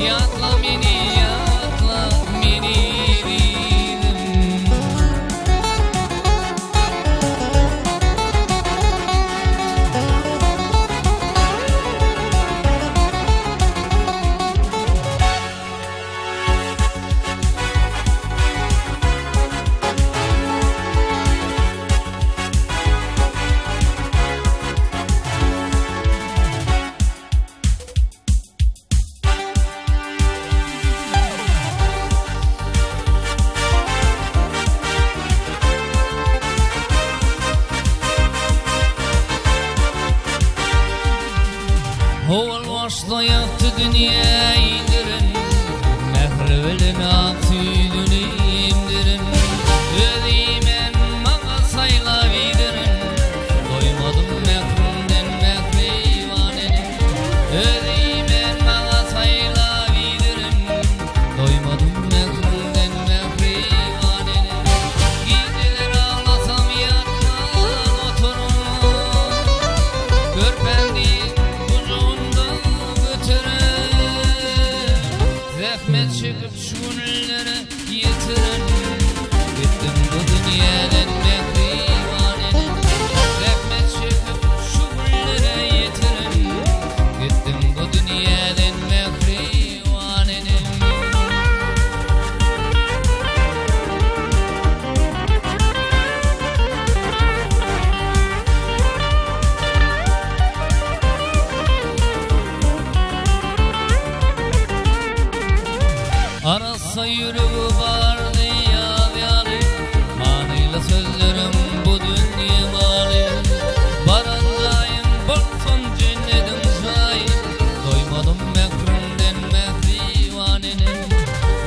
Yatla beni, yatla beni dedim. Oval başla yattı dünya indirin, mehrevelin aktı düneyimdirin. Ödeymen bana sayla vidirin, doymadım mehrumden mehrivanenin. Ödeymen bana sayla vidirin, doymadım mehrumden mehrivanenin. Geceler ağlasam yatman oturun, görpendiğim zahmet çekip şu günlere yetirin. Gittim bu dünyadan mehrivanenin. Zahmet çekip şu günlere yetirin. Gittim bu dünyadan mehrivanenin. Arasa yürüyü vardı yâr-yâri, manıyla sözlerim bu dünya mali. Baracağım bolsun cennetin şahit, doymadım mehrumden mehrivanenin.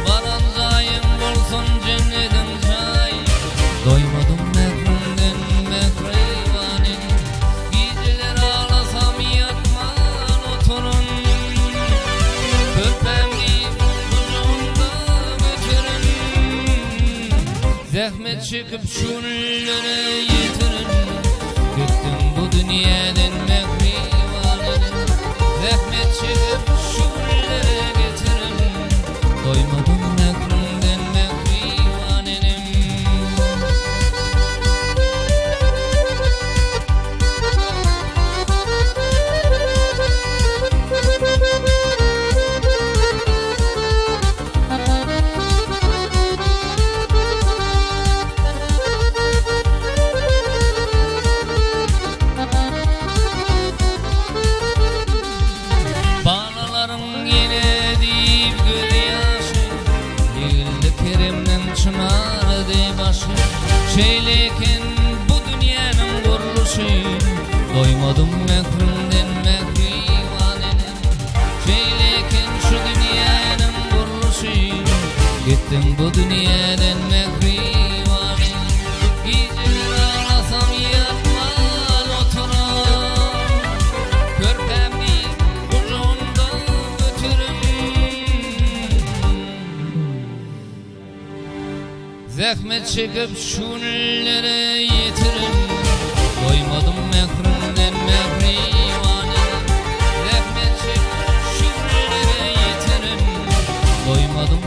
Baracağım bolsun cennetin şahit, doymadım mehrumden mehrivanenin. Geceler ağlasam yatman oturun, zahmet çekip şunlara yetirin. Gittim bu dünyadan mehrivanenin. Zahmet çekip şunlara getirin, doymadım mehrumden mehrivanenin. Şeyleken bu dünyanın kuruluşu, doymadım mehrumden mehrivanenin. Şeyleken şu dünyanın kuruluşu, gittim bu dünyadan mehrivanenin. Geceler ağlasam yatman oturan, körpemni kucağımda götürün. Zahmet çekip şunlara yetirin, doymadım mehrumden mehrivanenin. Zahmet çekip şunlara yetirin, doymadım